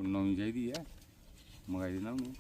नवी चाहिए है मंगाई देना उन्हें।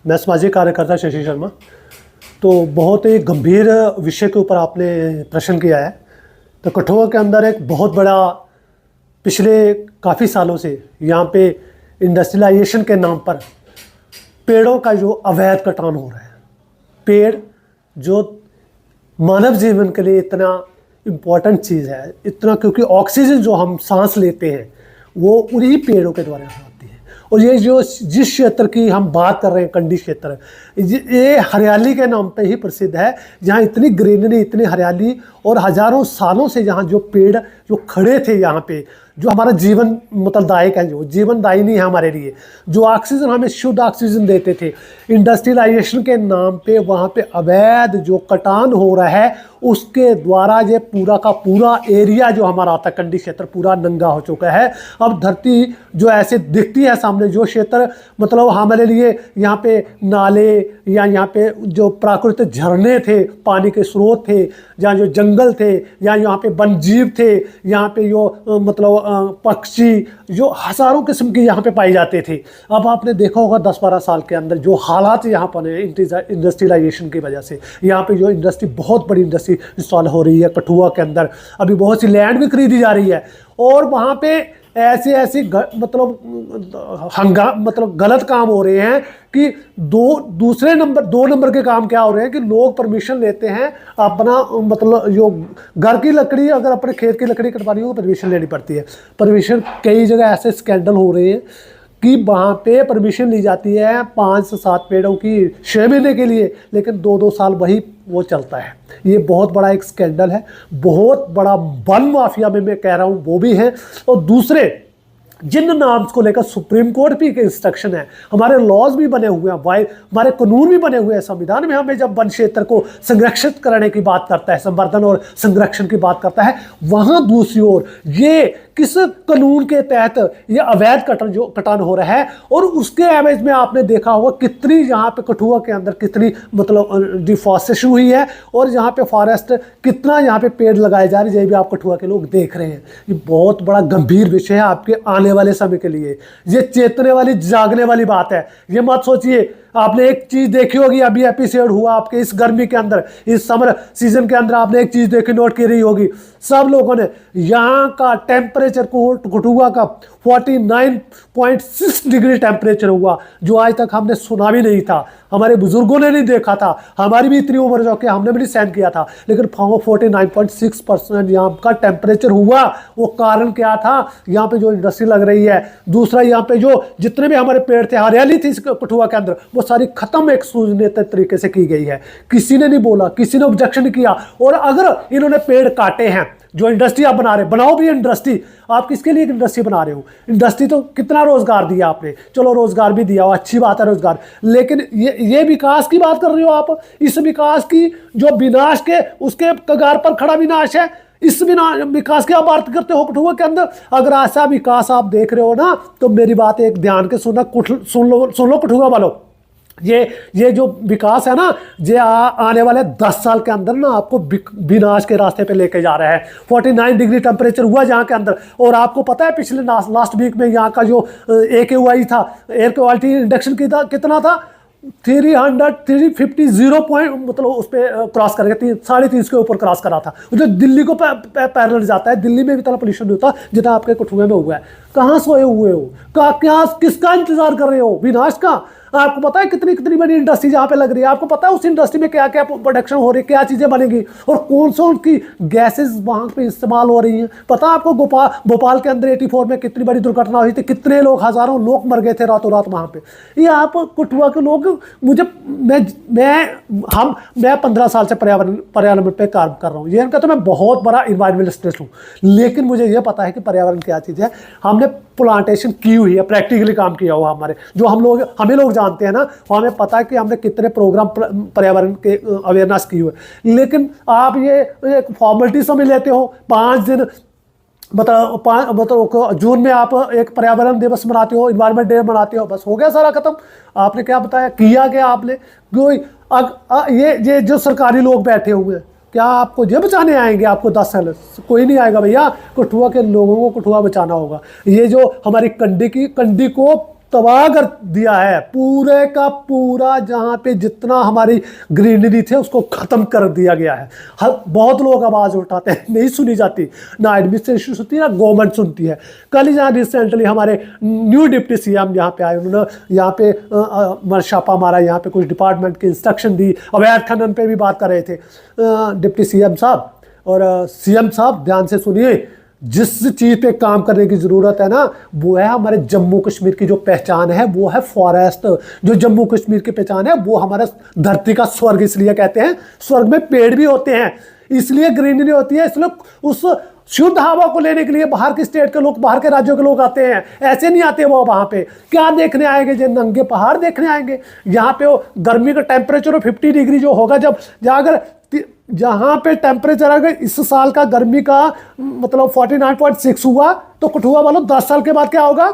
मैं सामाजिक कार्यकर्ता शशि शर्मा। तो बहुत ही गंभीर विषय के ऊपर आपने प्रश्न किया है। तो कठुआ के अंदर एक बहुत बड़ा पिछले काफ़ी सालों से यहाँ पे इंडस्ट्रियलाइजेशन के नाम पर पेड़ों का जो अवैध कटान हो रहा है। पेड़ जो मानव जीवन के लिए इतना इम्पॉर्टेंट चीज़ है, इतना, क्योंकि ऑक्सीजन जो हम सांस लेते हैं वो उन्हीं पेड़ों के द्वारा होती है। और ये जो जिस क्षेत्र की हम बात कर रहे हैं, कंडी क्षेत्र, ये हरियाली के नाम पे ही प्रसिद्ध है। जहाँ इतनी ग्रीनरी, इतनी हरियाली और हज़ारों सालों से यहाँ जो पेड़ जो खड़े थे, यहाँ पे जो हमारा जीवन दायक है, जो जीवनदायिनी है हमारे लिए, जो ऑक्सीजन हमें शुद्ध ऑक्सीजन देते थे, इंडस्ट्रियलाइजेशन के नाम पे वहाँ पे अवैध जो कटान हो रहा है, उसके द्वारा ये पूरा का पूरा एरिया जो हमारा आता कंडी क्षेत्र पूरा नंगा हो चुका है। अब धरती जो ऐसे दिखती है सामने, जो क्षेत्र हमारे लिए यहाँ पे नाले या यहाँ पे जो प्राकृतिक झरने थे, पानी के स्रोत थे, जहाँ जो जंगल थे, या यहाँ पे वन जीव थे, यहाँ पे जो पक्षी जो हज़ारों किस्म के यहाँ पे पाए जाते थे। अब आपने देखा होगा 10-12 साल के अंदर जो हालात यहाँ पर है इंडस्ट्रियलाइजेशन की वजह से, यहाँ पे जो इंडस्ट्री, बहुत बड़ी इंडस्ट्री इंस्टॉल हो रही है कठुआ के अंदर। अभी बहुत सी लैंड भी खरीदी जा रही है और वहाँ पे ऐसे गलत काम हो रहे हैं कि दो नंबर के काम क्या हो रहे हैं कि लोग परमिशन लेते हैं अपना, जो घर की लकड़ी, अगर अपने खेत की लकड़ी कटवानी हो तो परमिशन लेनी पड़ती है। परमिशन कई जगह ऐसे स्कैंडल हो रहे हैं कि वहाँ पे परमिशन ली जाती है 5 से 7 पेड़ों की 6 महीने के लिए, लेकिन 2-2 साल वही वो चलता है। ये बहुत बड़ा एक स्कैंडल है। बहुत बड़ा वन माफिया में मैं कह रहा हूँ वो भी है। और दूसरे जिन नॉर्म्स को लेकर सुप्रीम कोर्ट भी के इंस्ट्रक्शन है, हमारे लॉज भी बने हुए हैं, हमारे कानून भी बने हुए हैं, संविधान में हमें जब वन क्षेत्र को संरक्षित करने की बात करता है, संवर्धन और संरक्षण की बात करता है, वहाँ दूसरी ओर ये किस कानून के तहत ये अवैध कटान हो रहा है। और उसके एवज में आपने देखा होगा कितनी यहाँ पे कठुआ के अंदर कितनी डिफॉरेस्टेशन हुई है और यहाँ पे फॉरेस्ट कितना यहाँ पे पेड़ लगाए जा रहे हैं, ये भी आप कठुआ के लोग देख रहे हैं। ये बहुत बड़ा गंभीर विषय है आपके आने वाले समय के लिए। ये चेतने वाली, जागने वाली बात है। ये मत सोचिए, आपने एक चीज देखी होगी, अभी एपिसोड हुआ आपके इस गर्मी के अंदर, इस समर सीजन के अंदर आपने एक चीज देखी, नोट की रही होगी सब लोगों ने, यहाँ का टेम्परेचर कठुआ का 49.6 डिग्री टेम्परेचर हुआ, जो आज तक हमने सुना भी नहीं था, हमारे बुजुर्गों ने नहीं देखा था, हमारी भी इतनी उम्र जो कि हमने भी नहीं सहन किया था, लेकिन 49.6% यहाँ का टेम्परेचर हुआ। वो कारण क्या था? यहाँ पे जो इंडस्ट्री लग रही है, दूसरा यहाँ पे जो जितने भी हमारे पेड़ थे, हरियाली थी कठुआ के अंदर, वो सारी खत्म एक सुनियोजित तरीके से की गई है। किसी ने नहीं बोला, किसी ने ऑब्जेक्शन नहीं किया। और अगर इन्होंने पेड़ काटे हैं, जो इंडस्ट्री आप बना रहे, बनाओ भी इंडस्ट्री, आप किसके लिए इंडस्ट्री बना रहे हो? इंडस्ट्री तो कितना रोजगार दिया आपने, चलो रोजगार भी दिया, अच्छी बात है रोजगार, लेकिन ये विकास की बात कर रहे हो आप। इस विकास की जो विनाश के उसके कगार पर खड़ा विनाश है, इस विकास की आप बात करते हो कठुआ के अंदर। अगर ऐसा विकास आप देख रहे हो ना, तो मेरी बात एक ध्यान के सुन लो कठुआ वालों, ये जो विकास है ना, ये आने वाले 10 साल के अंदर ना आपको विनाश के रास्ते पे लेके जा रहा है। 49 डिग्री टेम्परेचर हुआ यहाँ के अंदर। और आपको पता है पिछले लास्ट वीक में यहाँ का जो AQI था, एयर क्वालिटी इंडेक्स कितना था? 350 0 पॉइंट, उस पर क्रॉस कर गया, 350 के ऊपर क्रॉस करा था, जो दिल्ली को पैरेलल जाता है। दिल्ली में भी इतना पोल्यूशन नहीं होता जितना आपके कठुआ में हुआ है। कहाँ सोए हुए हो? क्या किसका इंतजार कर रहे हो? विनाश का? आपको पता है कितनी कितनी बड़ी इंडस्ट्री जहाँ पे लग रही है, आपको पता है उस इंडस्ट्री में क्या क्या प्रोडक्शन हो रही है, क्या चीज़ें बनेगी और कौन सा उनकी गैसेस वहाँ पे इस्तेमाल हो रही हैं। पता है आपको भोपाल के अंदर 84 में कितनी बड़ी दुर्घटना हुई थी, कितने लोग, हज़ारों लोग मर गए थे रातों रात वहाँ पे। ये आप कठुआ के लोग, मुझे मैं 15 साल से पर्यावरण पे काम कर रहा हूँ। ये इनका तो मैं बहुत बड़ा इन्वायरमेंटलिस्ट हूँ, लेकिन मुझे ये पता है कि पर्यावरण क्या चीज़ है। हमने प्लांटेशन की हुई है, प्रैक्टिकली काम किया हुआ हमारे, जो हमें लोग जानते हैं ना, हमें पता है कि हमने कितने प्रोग्राम पर्यावरण के अवेयरनेस की हुई है। लेकिन आप ये एक फॉर्मेलिटी समझ लेते हो, 5 दिन मतलब जून में आप एक पर्यावरण दिवस मनाते हो, इन्वायरमेंट डे मनाते हो, बस हो गया सारा खत्म। आपने क्या बताया, किया क्या आपने? ये जो सरकारी लोग बैठे हुए हैं, क्या आपको ये बचाने आएंगे? आपको 10 साल कोई नहीं आएगा भैया। कठुआ के लोगों को कठुआ बचाना होगा। ये जो हमारी कंडी को तबाह कर दिया है, पूरे का पूरा, जहाँ पे जितना हमारी ग्रीनरी थे उसको ख़त्म कर दिया गया है। बहुत लोग आवाज़ उठाते हैं, नहीं सुनी जाती, ना एडमिनिस्ट्रेशन सुनती है, ना गवर्नमेंट सुनती है। कल ही जहाँ रिसेंटली हमारे न्यू डिप्टी सीएम यहाँ पे आए, उन्होंने यहाँ पे छापा मारा, यहाँ पे कुछ डिपार्टमेंट की इंस्ट्रक्शन दी, अवैध खनन पे भी बात कर रहे थे डिप्टी सीएम साहब। और सीएम साहब ध्यान से सुनिए, जिस चीज़ पे काम करने की ज़रूरत है ना, वो है हमारे जम्मू कश्मीर की जो पहचान है, वो है फॉरेस्ट। जो जम्मू कश्मीर की पहचान है वो हमारा धरती का स्वर्ग इसलिए कहते हैं, स्वर्ग में पेड़ भी होते हैं, इसलिए ग्रीनरी होती है, इसलिए उस शुद्ध हवा को लेने के लिए बाहर के स्टेट के लोग, बाहर के राज्यों के लोग आते हैं। ऐसे नहीं आते वो वहाँ पे क्या देखने आएंगे? जो नंगे पहाड़ देखने आएंगे? यहाँ पे वो गर्मी का टेम्परेचर 50 डिग्री जो होगा, जहाँ पे टेम्परेचर अगर इस साल का गर्मी का मतलब 49.6 हुआ, तो कठुआ वालों 10 साल के बाद क्या होगा?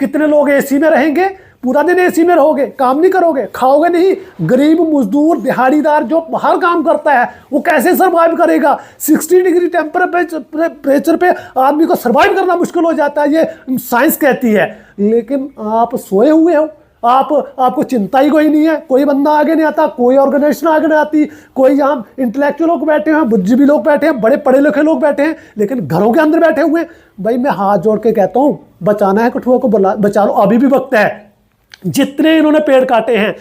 कितने लोग एसी में रहेंगे? पूरा दिन एसी में रहोगे, काम नहीं करोगे, खाओगे नहीं। गरीब मजदूर दिहाड़ीदार जो बाहर काम करता है वो कैसे सर्वाइव करेगा? 60 डिग्री टेम्परेचर पे आदमी को सर्वाइव करना मुश्किल हो जाता है, ये साइंस कहती है। लेकिन आप सोए हुए हो, आपको चिंता ही कोई नहीं है, कोई बंदा आगे नहीं आता, कोई ऑर्गेनाइजेशन आगे नहीं आती, कोई यहाँ इंटेलेक्चुअल लोग बैठे हैं, बुद्धिजीवी लोग बैठे हैं, बड़े पढ़े लिखे लोग बैठे हैं, लेकिन घरों के अंदर बैठे हुए हैं। भाई मैं हाथ जोड़ के कहता हूँ, बचाना है कठुआ को बचा लो, अभी भी वक्त है। जितने इन्होंने पेड़ काटे हैं,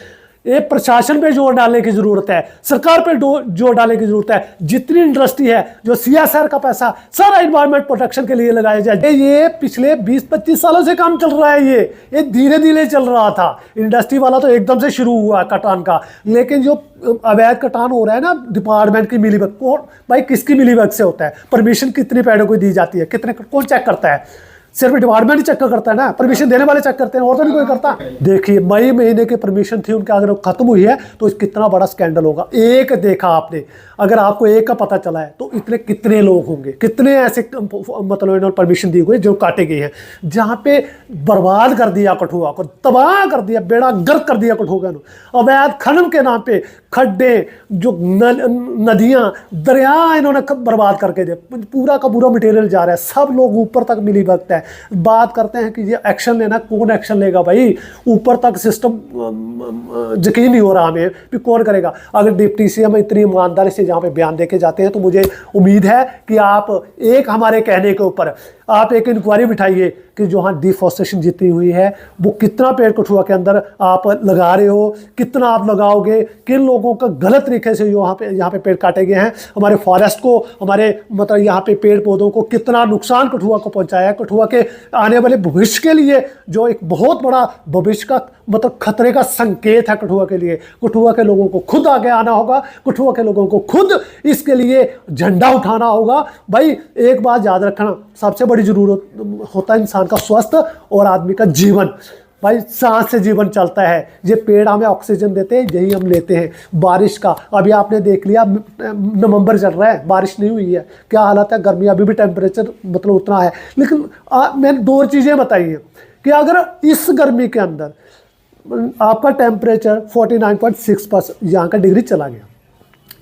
ये प्रशासन पे जोर डालने की जरूरत है, सरकार पे जोर डालने की जरूरत है। जितनी इंडस्ट्री है, जो CSR का पैसा सारा इन्वायरमेंट प्रोटेक्शन के लिए लगाया जाए। ये पिछले 20-25 सालों से काम चल रहा है, ये धीरे धीरे चल रहा था। इंडस्ट्री वाला तो एकदम से शुरू हुआ कटान का, लेकिन जो अवैध कटान हो रहा है ना, डिपार्टमेंट की मिलीभगत, भाई किसकी मिलीभगत से होता है? परमिशन कितनी पेड़ों को दी जाती है, कितने, कौन चेक करता है? सिर्फ डिपार्टमेंट ही चेक करता है ना, परमिशन देने वाले चेक करते हैं, और तो नहीं कोई करता। देखिए मई महीने की परमिशन थी उनके, अगर खत्म हुई है तो कितना बड़ा स्कैंडल होगा। एक देखा आपने, अगर आपको एक का पता चला है तो इतने कितने लोग होंगे, कितने ऐसे मतलब इन्होंने परमिशन दी हुई जो काटे गए हैं, जहाँ पे बर्बाद कर दिया कठुआ को, तबाह कर दिया, बेड़ा गर्क कर दिया कठुआ को। अवैध खनन के नाम पे खड्डे, जो नदियाँ, दरिया इन्होंने बर्बाद करके दे, पूरा का पूरा मटेरियल जा रहा है, सब लोग ऊपर तक मिली भगत है। बात करते हैं कि ये एक्शन लेना, कौन एक्शन लेगा भाई? ऊपर तक सिस्टम यकीन नहीं हो रहा हमें कि कौन करेगा। अगर डिप्टी सीएम इतनी ईमानदारी से जहाँ पे बयान देके जाते हैं, तो मुझे उम्मीद है कि आप एक हमारे कहने के ऊपर आप एक इंक्वायरी बिठाइए कि जो हाँ डिफॉरेस्टेशन जितनी हुई है, वो कितना पेड़ कठुआ के अंदर आप लगा रहे हो, कितना आप लगाओगे, किन लोगों का गलत तरीके से यहाँ पे पेड़ काटे गए हैं, हमारे फॉरेस्ट को, हमारे मतलब यहाँ पे पेड़ पौधों को कितना नुकसान कठुआ को पहुँचाया है। कठुआ के आने वाले भविष्य के लिए जो एक बहुत बड़ा भविष्य का मतलब खतरे का संकेत है कठुआ के लिए। कठुआ के लोगों को खुद आगे आना होगा, कठुआ के लोगों को खुद इसके लिए झंडा उठाना होगा। भाई एक बात याद रखना, सबसे बड़ी जरूरत होता है इंसान का स्वास्थ्य और आदमी का जीवन। भाई सांस से जीवन चलता है, ये पेड़ हमें ऑक्सीजन देते हैं, यही हम लेते हैं। बारिश का अभी आपने देख लिया, नवंबर चल रहा है, बारिश नहीं हुई है, क्या हालत है, गर्मी, अभी भी टेम्परेचर मतलब उतना है। लेकिन मैंने 2 चीज़ें बताई हैं कि अगर इस गर्मी के अंदर आपका टेम्परेचर 49.6 यहाँ का डिग्री चला गया,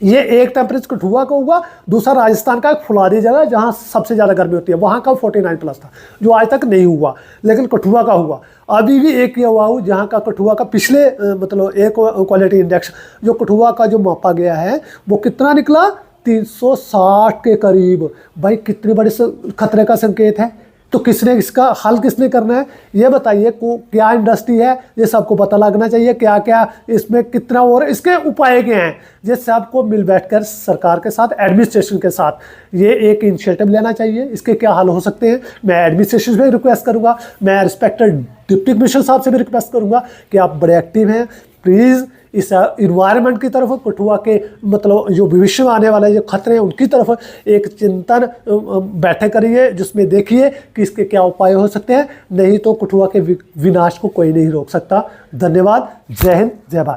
ये एक टेम्परेचर कठुआ का हुआ, दूसरा राजस्थान का एक फुलारी जगह जहाँ सबसे ज़्यादा गर्मी होती है, वहाँ का 49+ था, जो आज तक नहीं हुआ, लेकिन कठुआ का हुआ। अभी भी एक किया हुआ हूँ जहाँ का कठुआ का पिछले मतलब एयर क्वालिटी इंडेक्स जो कठुआ का जो मापा गया है, वो कितना निकला? 360 के करीब। भाई कितने बड़े खतरे का संकेत है। तो किसने इसका हल किसने करना है ये बताइए। क्या इंडस्ट्री है ये सबको पता लगना चाहिए, क्या क्या इसमें कितना और इसके उपाय क्या हैं, ये सबको मिल बैठकर सरकार के साथ एडमिनिस्ट्रेशन के साथ ये एक इनिशिएटिव लेना चाहिए। इसके क्या हल हो सकते हैं मैं एडमिनिस्ट्रेशन से भी रिक्वेस्ट करूँगा, मैं रिस्पेक्टेड डिप्टी कमिश्नर साहब से भी रिक्वेस्ट करूँगा कि आप बड़े एक्टिव हैं, प्लीज़ इस इन्वायरमेंट की तरफ कठुआ के मतलब जो भविष्य में आने वाले जो खतरे हैं उनकी तरफ एक चिंतन बैठक करिए, जिसमें देखिए कि इसके क्या उपाय हो सकते हैं। नहीं तो कठुआ के विनाश को कोई नहीं रोक सकता। धन्यवाद। जय हिंद, जय भारत।